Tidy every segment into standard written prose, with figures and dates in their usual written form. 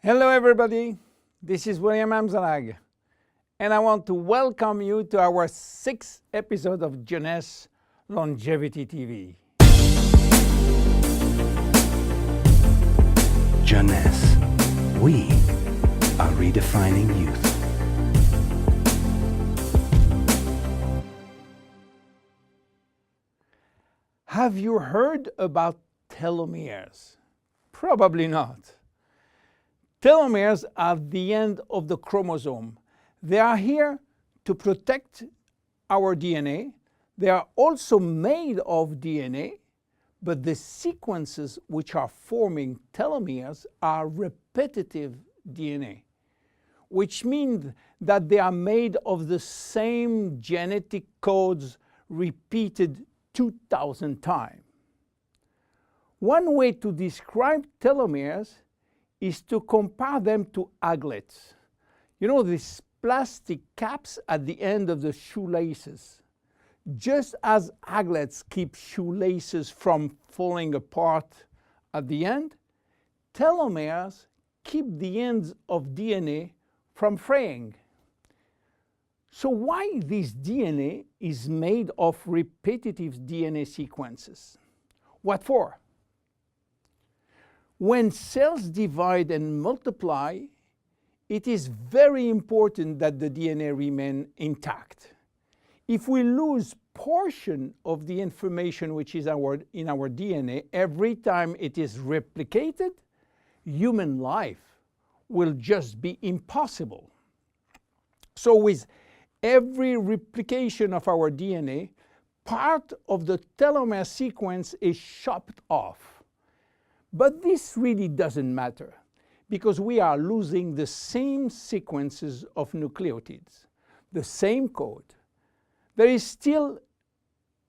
Hello everybody, this is William Amzalag, and I want to welcome you to our 6th episode of Jeunesse Longevity TV. Jeunesse, we are redefining youth. Have you heard about telomeres? Probably not. Telomeres are the end of the chromosome. They are here to protect our DNA. They are also made of DNA, but the sequences which are forming telomeres are repetitive DNA, which means that they are made of the same genetic codes repeated 2,000 times. One way to describe telomeres is to compare them to aglets. You know, these plastic caps at the end of the shoelaces. Just as aglets keep shoelaces from falling apart at the end, telomeres keep the ends of DNA from fraying. So why this DNA is made of repetitive DNA sequences? What for? When cells divide and multiply, it is very important that the DNA remain intact. If we lose portion of the information which is in our DNA every time it is replicated, human life will just be impossible. So with every replication of our DNA, part of the telomere sequence is chopped off. But this really doesn't matter because we are losing the same sequences of nucleotides, the same code. There is still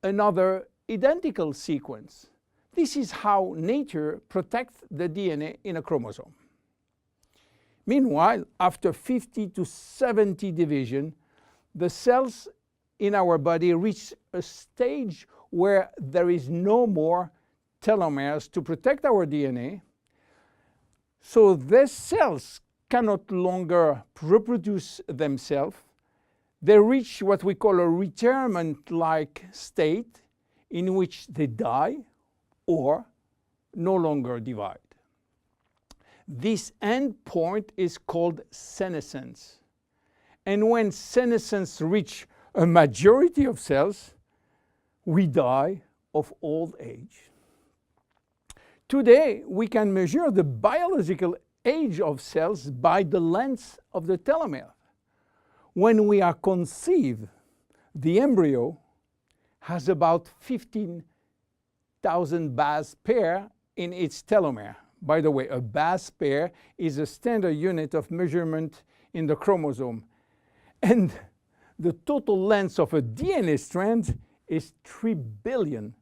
another identical sequence. This is how nature protects the DNA in a chromosome. Meanwhile, after 50 to 70 division, the cells in our body reach a stage where there is no more telomeres to protect our DNA. So these cells cannot longer reproduce themselves. They reach what we call a retirement-like state in which they die or no longer divide. This end point is called senescence. And when senescence reaches a majority of cells, we die of old age. Today, we can measure the biological age of cells by the length of the telomere. When we are conceived, the embryo has about 15,000 base pair in its telomere. By the way, a base pair is a standard unit of measurement in the chromosome. And the total length of a DNA strand is 3 billion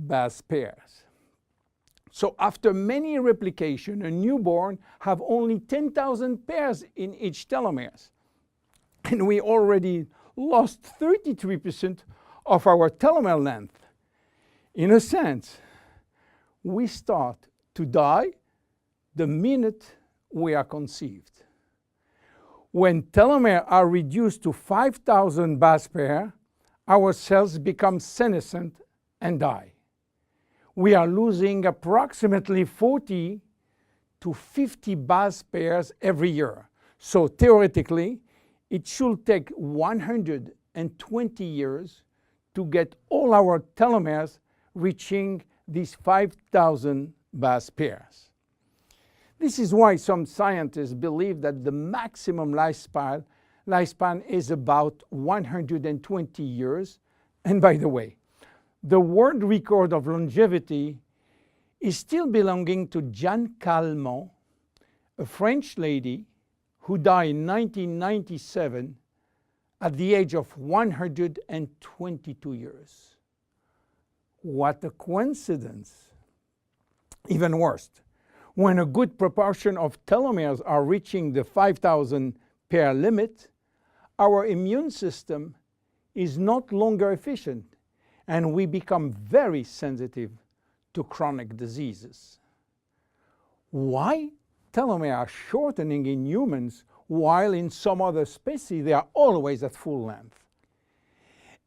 base pairs. So after many replications, a newborn have only 10,000 pairs in each telomeres. And we already lost 33% of our telomere length. In a sense, we start to die the minute we are conceived. When telomeres are reduced to 5,000 base pairs, our cells become senescent and die. We are losing approximately 40 to 50 base pairs every year. So theoretically, it should take 120 years to get all our telomeres reaching these 5,000 base pairs. This is why some scientists believe that the maximum lifespan is about 120 years. And by the way, the world record of longevity is still belonging to Jeanne Calment, a French lady who died in 1997 at the age of 122 years. What a coincidence! Even worse, when a good proportion of telomeres are reaching the 5,000 pair limit, our immune system is not longer efficient, and we become very sensitive to chronic diseases. Why telomeres are shortening in humans, while in some other species they are always at full length.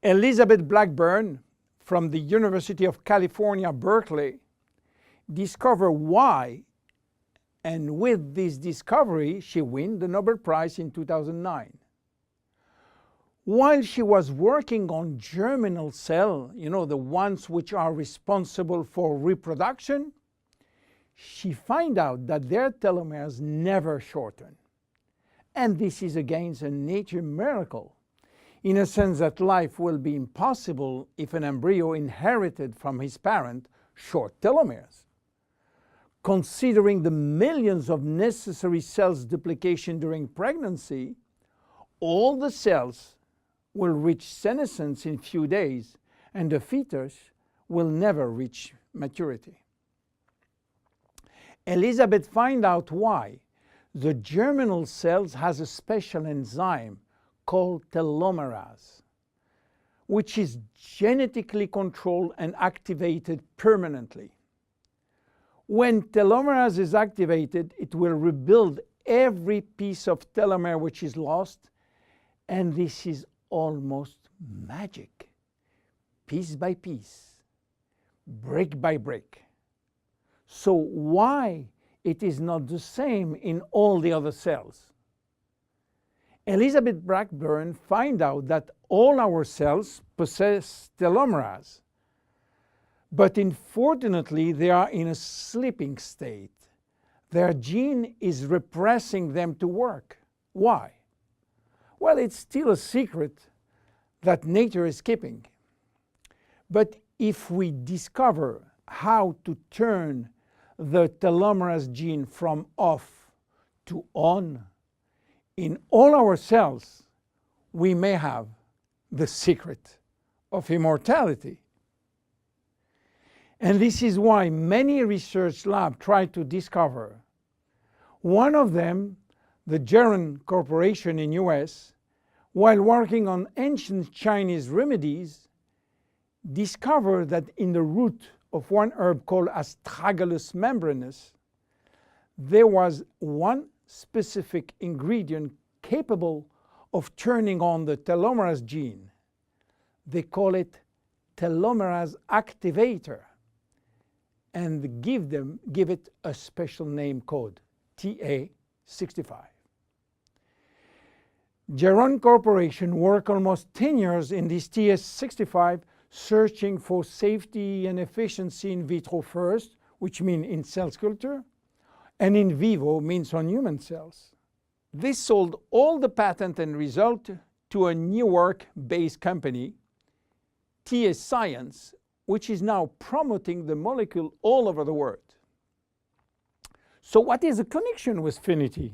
Elizabeth Blackburn from the University of California, Berkeley, discovered why, and with this discovery she won the Nobel Prize in 2009. While she was working on germinal cells, the ones which are responsible for reproduction, she found out that their telomeres never shorten. And this is again a nature miracle, in a sense that life will be impossible if an embryo inherited from his parent short telomeres. Considering the millions of necessary cells duplication during pregnancy, all the cells will reach senescence in few days, and the fetus will never reach maturity. Elizabeth found out why. The germinal cells has a special enzyme called telomerase, which is genetically controlled and activated permanently. When telomerase is activated, it will rebuild every piece of telomere which is lost, and this is almost magic. Piece by piece, brick by brick. So why it is not the same in all the other cells? Elizabeth Blackburn found out that all our cells possess telomerase, but unfortunately they are in a sleeping state. Their gene is repressing them to work. Why? Well, it's still a secret that nature is keeping. But if we discover how to turn the telomerase gene from off to on in all our cells, we may have the secret of immortality. And this is why many research labs try to discover. One of them, the Jeunesse Corporation in US, while working on ancient Chinese remedies, discovered that in the root of one herb called Astragalus membranus, there was one specific ingredient capable of turning on the telomerase gene. They call it telomerase activator, and give it a special name code, TA65. Jeunesse Corporation worked almost 10 years in this TA65, searching for safety and efficiency in vitro first, which means in cell culture, and in vivo means on human cells. They sold all the patent and result to a New York-based company, TA Science, which is now promoting the molecule all over the world. So what is the connection with Finiti?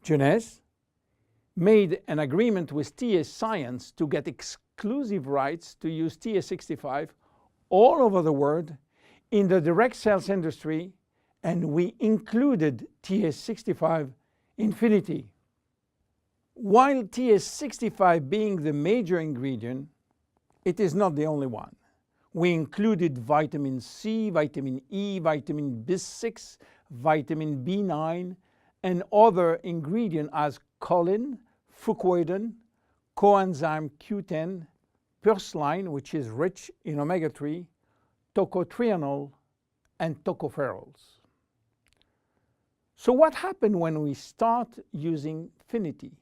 Jeunesse made an agreement with TA Science to get exclusive rights to use TA65 all over the world in the direct sales industry, and we included TA65 in Finiti. While TA65 being the major ingredient, it is not the only one. We included vitamin C, vitamin E, vitamin B6, vitamin B9, and other ingredients as choline, fucoidan, coenzyme Q10, purslane, which is rich in omega-3, tocotrienol, and tocopherols. So what happened when we start using Finiti?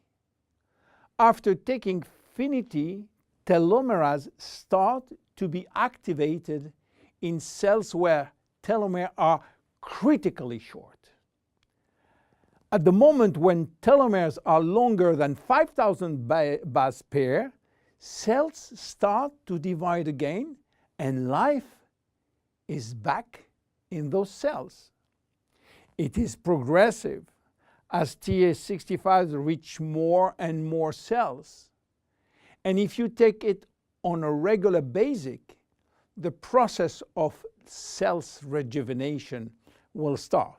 After taking Finiti, telomerase start to be activated in cells where telomeres are critically short. At the moment when telomeres are longer than 5,000 base pair, cells start to divide again, and life is back in those cells. It is progressive as TA65 reach more and more cells. And if you take it on a regular basis, the process of cells rejuvenation will start.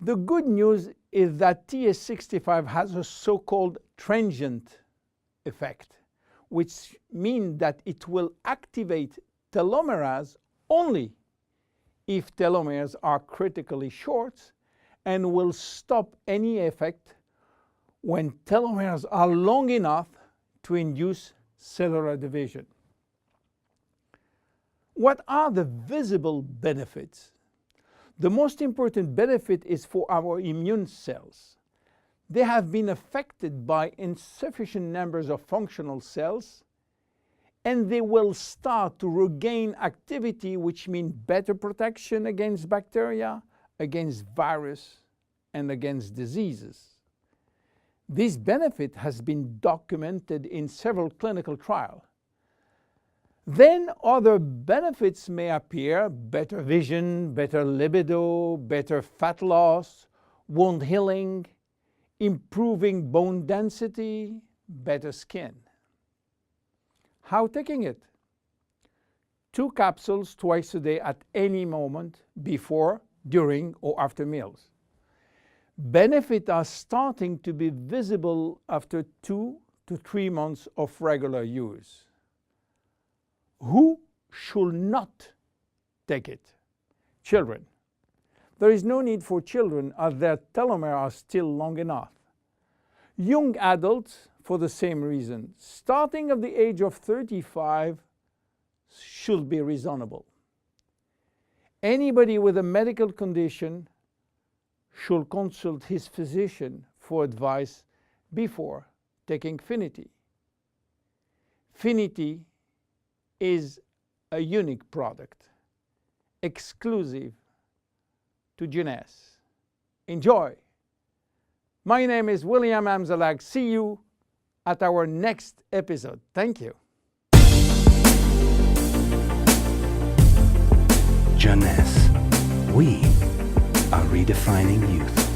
The good news is that TA65 has a so-called transient effect, which means that it will activate telomerase only if telomeres are critically short and will stop any effect when telomeres are long enough to induce cellular division. What are the visible benefits? The most important benefit is for our immune cells. They have been affected by insufficient numbers of functional cells, and they will start to regain activity, which means better protection against bacteria, against virus, and against diseases. This benefit has been documented in several clinical trials. Then other benefits may appear: better vision, better libido, better fat loss, wound healing, improving bone density, better skin. How taking it? 2 capsules twice a day at any moment before, during, or after meals. Benefits are starting to be visible after 2 to 3 months of regular use. Who should not take it? Children. There is no need for children as their telomeres are still long enough. Young adults, for the same reason, starting at the age of 35, should be reasonable. Anybody with a medical condition should consult his physician for advice before taking Finiti. Finiti is a unique product, exclusive to Jeunesse. Enjoy! My name is William Amzalag. See you at our next episode. Thank you. Jeunesse. We are redefining youth.